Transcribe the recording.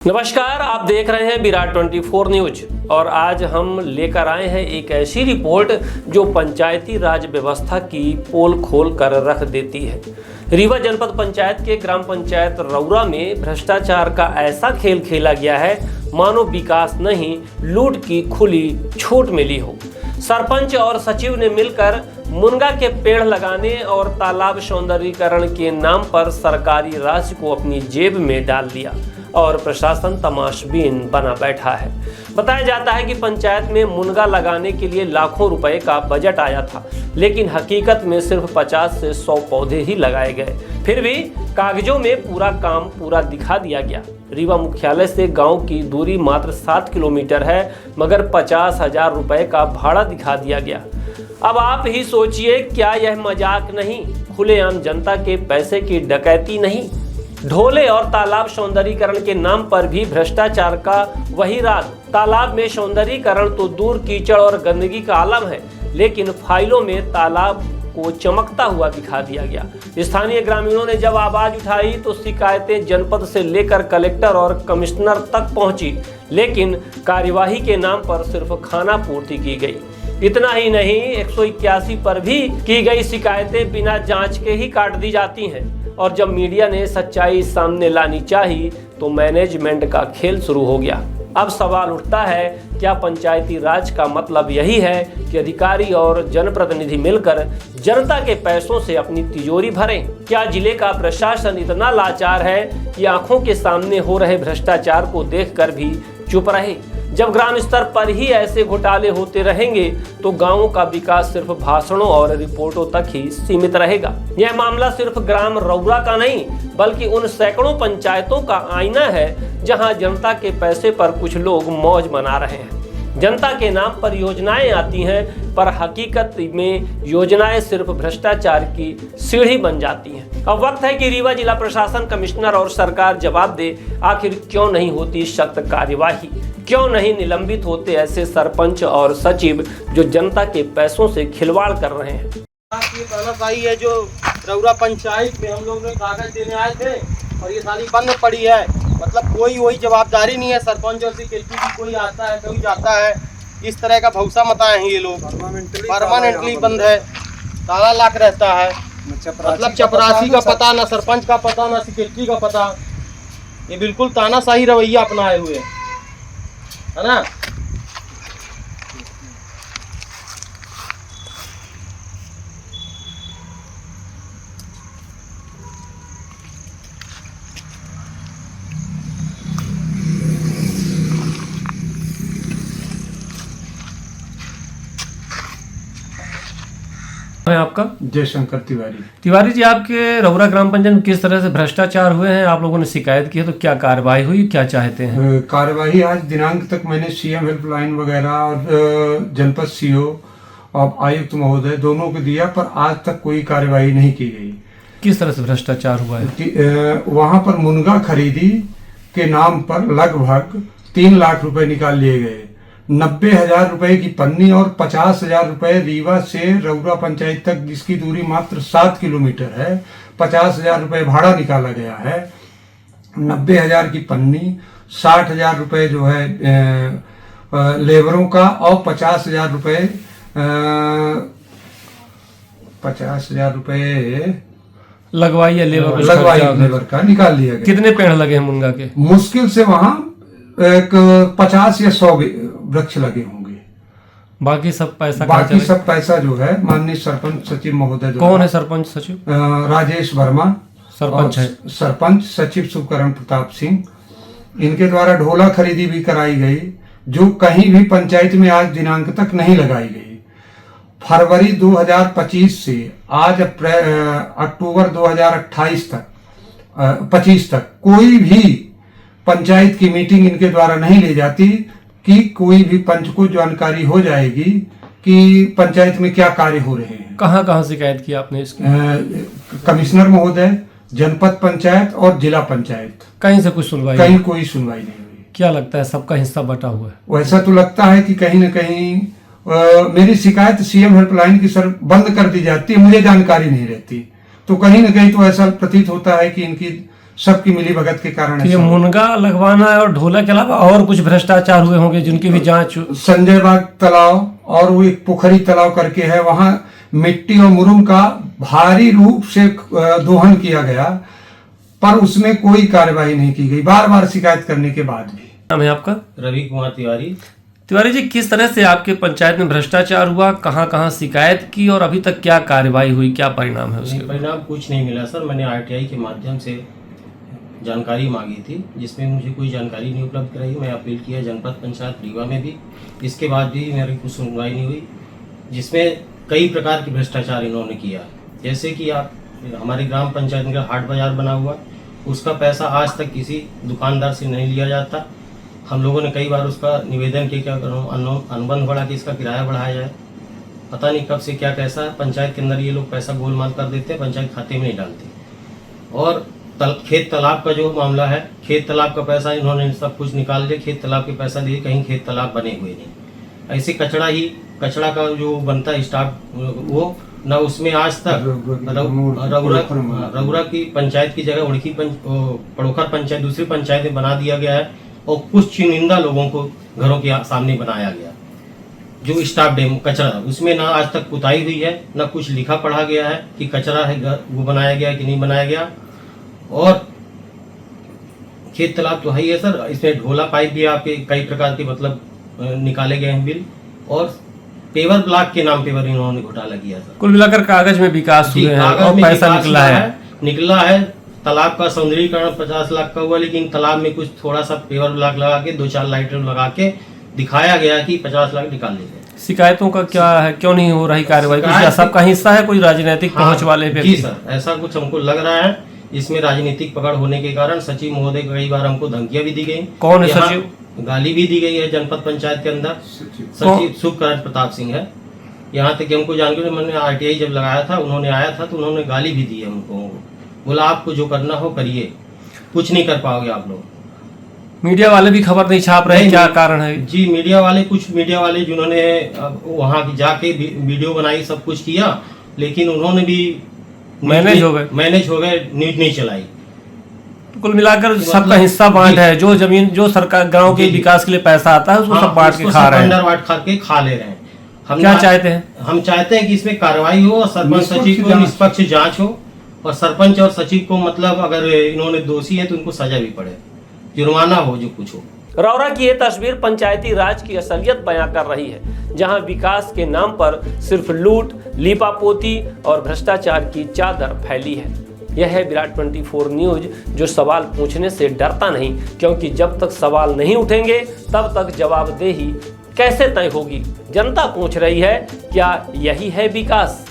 नमस्कार, आप देख रहे हैं विराट 24 न्यूज और आज हम लेकर आए हैं एक ऐसी रिपोर्ट जो पंचायती राज व्यवस्था की पोल खोल कर रख देती है। रीवा जनपद पंचायत के ग्राम पंचायत रौरा में भ्रष्टाचार का ऐसा खेल खेला गया है मानो विकास नहीं, लूट की खुली छूट मिली हो। सरपंच और सचिव ने मिलकर मुनगा के पेड़ लगाने और तालाब सौंदर्यीकरण के नाम पर सरकारी राशि को अपनी जेब में डाल दिया और प्रशासन तमाशबीन बना बैठा है। बताया जाता है कि पंचायत में मुनगा लगाने के लिए लाखों रुपए का बजट आया था, लेकिन हकीकत में सिर्फ 50 से 100 पौधे ही लगाए गए। फिर भी कागजों में पूरा काम पूरा दिखा दिया गया। रीवा मुख्यालय से गांव की दूरी मात्र 7 किलोमीटर है, मगर 50,000 रुपए का भाड़ा दिखा दिया गया। अब आप ही सोचिए, क्या यह मजाक नहीं, खुलेआम जनता के पैसे की डकैती नहीं? ढोले और तालाब सौंदर्यीकरण के नाम पर भी भ्रष्टाचार का वही राज। तालाब में सौंदर्यीकरण तो दूर, कीचड़ और गंदगी का आलम है, लेकिन फाइलों में तालाब को चमकता हुआ दिखा दिया गया। स्थानीय ग्रामीणों ने जब आवाज उठाई तो शिकायतें जनपद से लेकर कलेक्टर और कमिश्नर तक पहुंची, लेकिन कार्यवाही के नाम पर सिर्फ खाना पूर्ति की गई। इतना ही नहीं, 181 पर भी की गई शिकायतें बिना जांच के ही काट दी जाती हैं। और जब मीडिया ने सच्चाई सामने लानी चाहिए तो मैनेजमेंट का खेल शुरू हो गया। अब सवाल उठता है, क्या पंचायती राज का मतलब यही है कि अधिकारी और जनप्रतिनिधि मिलकर जनता के पैसों से अपनी तिजोरी भरें? क्या जिले का प्रशासन इतना लाचार है कि आंखों के सामने हो रहे भ्रष्टाचार को देखकर भी चुप रहे? जब ग्राम स्तर पर ही ऐसे घोटाले होते रहेंगे तो गांवों का विकास सिर्फ भाषणों और रिपोर्टों तक ही सीमित रहेगा। यह मामला सिर्फ ग्राम रौरा का नहीं, बल्कि उन सैकड़ों पंचायतों का आईना है जहां जनता के पैसे पर कुछ लोग मौज मना रहे हैं। जनता के नाम पर योजनाएं आती हैं, पर हकीकत में योजनाएं सिर्फ भ्रष्टाचार की सीढ़ी बन जाती हैं। अब वक्त है कि रीवा जिला प्रशासन, कमिश्नर और सरकार जवाब दे, आखिर क्यों नहीं होती सख्त कार्यवाही? क्यों नहीं निलंबित होते ऐसे सरपंच और सचिव जो जनता के पैसों से खिलवाड़ कर रहे हैं? ये तानाशाही है जो रौरा पंचायत में हम लोग ने कागज देने आए थे और ये सारी बंद पड़ी है। मतलब कोई वही जवाबदारी नहीं है। सरपंच और सेक्रेटरी की कोई आता है, कोई जाता है। इस तरह का भौसा मताए हैं ये लोग। परमानेंटली बंद है, ताला लाख रहता है। मतलब चपरासी का पता, ना सरपंच का पता, ना सेक्रेटरी का पता। ये बिल्कुल तानाशाही रवैया अपनाए हुए है ना। है आपका? जयशंकर तिवारी। तिवारी जी, आपके रौरा ग्राम पंचायत में किस तरह से भ्रष्टाचार हुए हैं? आप लोगों ने शिकायत की है, तो क्या कार्रवाई हुई, क्या चाहते हैं? कार्यवाही आज दिनांक तक मैंने सीएम हेल्पलाइन वगैरह और जनपद सीओ और आयुक्त महोदय दोनों को दिया, पर आज तक कोई कार्यवाही नहीं की गई। किस तरह से भ्रष्टाचार हुआ है? वहां पर मुनगा खरीदी के नाम पर लगभग 3 लाख रुपए निकाल लिए गए। 90,000 रुपए की पन्नी और 50,000 रुपए रीवा से रौरा पंचायत तक, जिसकी दूरी मात्र 7 किलोमीटर है, 50,000 रुपए भाड़ा निकाला गया है। 90,000 की पन्नी, 60,000 रुपए जो है लेबरों का और 50,000 रुपए 50,000 रुपए लगवाई है लेबर का निकाल लिया गया। कितने पेड़ लगे हैं मुनगा के? मुश्किल से वहां एक 50 या 100 वृक्ष लगे होंगे। बाकी सब पैसा जो है माननीय सरपंच सचिव महोदय। कौन है सरपंच सचिव? राजेश वर्मा सरपंच है। सरपंच सचिव सुकरण प्रताप सिंह, इनके द्वारा ढोला खरीदी भी कराई गई, जो कहीं भी पंचायत में आज दिनांक तक नहीं लगाई गई। फरवरी 2025 से आज अक्टूबर 2028 तक 25 तक कोई भी पंचायत की मीटिंग इनके द्वारा नहीं ली जाती कि कोई भी पंच को जानकारी हो जाएगी कि पंचायत में क्या कार्य हो रहे हैं। कहाँ कहाँ शिकायत की आपने इसकी? कमिश्नर महोदय, जनपद पंचायत और जिला पंचायत। कहीं से कुछ सुनवाई? कहीं कोई सुनवाई नहीं हुई। क्या लगता है, सबका हिस्सा बटा हुआ है? वैसा तो लगता है कि कहीं न कहीं मेरी शिकायत सीएम हेल्पलाइन की सर बंद कर दी जाती है, मुझे जानकारी नहीं रहती, तो कहीं न कहीं तो ऐसा प्रतीत होता है कि इनकी सबकी मिलीभगत के कारण ये ऐसा हुआ। मुनगा लगवाना और ढोला के अलावा और कुछ भ्रष्टाचार हुए होंगे जिनकी भी जांच। संजय बाग तालाब और वो एक पोखरी तालाब करके है, वहां मिट्टी और मुरुम का भारी रूप से दोहन किया गया, पर उसमें कोई कार्रवाई नहीं की गई, बार बार शिकायत करने के बाद भी। नाम है आपका? रवि कुमार तिवारी। तिवारी जी, किस तरह से आपके पंचायत में भ्रष्टाचार हुआ, कहाँ कहाँ शिकायत की और अभी तक क्या कार्रवाई हुई, क्या परिणाम है उसके? परिणाम कुछ नहीं मिला सर। मैंने आरटीआई के माध्यम से जानकारी मांगी थी, जिसमें मुझे कोई जानकारी नहीं उपलब्ध कराई। मैं अपील किया जनपद पंचायत रीवा में भी, इसके बाद भी मेरी कुछ सुनवाई नहीं हुई, जिसमें कई प्रकार के भ्रष्टाचार इन्होंने किया। जैसे कि आप हमारे ग्राम पंचायत में हाट बाजार बना हुआ, उसका पैसा आज तक किसी दुकानदार से नहीं लिया जाता। हम लोगों ने कई बार उसका निवेदन किया, क्या करूँ, अनुबंध बढ़ा के इसका किराया बढ़ाया जाए। पता नहीं कब से क्या कैसा पंचायत के अंदर ये लोग पैसा गोलमाल कर देते हैं, पंचायत खाते में नहीं डालते। और खेत तालाब का जो मामला है, खेत तालाब का पैसा इन्होंने सब कुछ निकाल लिया, खेत तालाब के पैसा दिए, कहीं खेत तालाब बने हुए नहीं। ऐसे कचड़ा का जो बनता है स्टाफ, वो न उसमें आज तक रघुरा की पंचायत की जगह उड़की पड़ोखर पंचायत दूसरी पंचायत में बना दिया गया है, और कुछ चुनिंदा लोगों को घरों के सामने बनाया गया। जो स्टाफ डैम कचरा, उसमें ना आज तक पुताई हुई है, ना कुछ लिखा पढ़ा गया है कि कचरा है वो बनाया गया कि नहीं बनाया गया। और खेत तालाब तो है ही है सर, इसमें ढोला पाइप भी आपके कई प्रकार के मतलब निकाले गए हैं बिल, और पेवर ब्लॉक के नाम पेवर इन्होंने घोटाला किया सर। कुल मिलाकर कागज में विकास हुए हैं और पैसा निकला है। तालाब का सौंदर्यीकरण 50 लाख का हुआ, लेकिन तालाब में कुछ थोड़ा सा पेवर ब्लॉक लगा के 2-4 लाइटें लगा के दिखाया गया कि 50 लाख निकाल लेंगे। शिकायतों का क्या है, क्यों नहीं हो रही कार्रवाई? कुछ सबका हिस्सा है, कोई राजनीतिक पहुंच वाले व्यक्ति? जी सर, ऐसा कुछ हमको लग रहा है। इसमें राजनीतिक पकड़ होने के कारण सचिव महोदय को कई बार हमको धमकियां भी दी गई। कौन है सचिव? गाली भी दी गई है जनपद पंचायत के अंदर। सचिव शुभकरण प्रताप सिंह है। यहाँ तक कि हमको जानकारी, मैंने आरटीआई जब लगाया था, उन्होंने आया था तो उन्होंने गाली भी दी है हमको, बोला आपको जो करना हो करिए, कुछ नहीं कर पाओगे आप लोग। मीडिया वाले भी खबर नहीं छाप रहे, क्या कारण है? जी, कुछ मीडिया वाले जिन्होंने वहाँ जाके वीडियो बनाई, सब कुछ किया, लेकिन उन्होंने भी मैनेज हो गए, न्यूज नहीं चलाई। कुल मिलाकर सबका हिस्सा बांट है, जो जमीन जो सरकार गांव के विकास के लिए पैसा आता है उसको सब बांट के खा रहे हैं, खा ले रहे हैं। हम क्या चाहते हैं? हम चाहते हैं कि इसमें कार्रवाई हो और सरपंच सचिव को निष्पक्ष जांच हो, और सरपंच और सचिव को मतलब अगर इन्होंने दोषी है तो उनको सजा भी पड़े, जुर्माना हो, जो कुछ हो। रौरा की ये तस्वीर पंचायती राज की असलियत बयां कर रही है, जहां विकास के नाम पर सिर्फ लूट, लीपापोती और भ्रष्टाचार की चादर फैली है। यह है विराट 24 न्यूज, जो सवाल पूछने से डरता नहीं, क्योंकि जब तक सवाल नहीं उठेंगे तब तक जवाबदेही कैसे तय होगी। जनता पूछ रही है, क्या यही है विकास?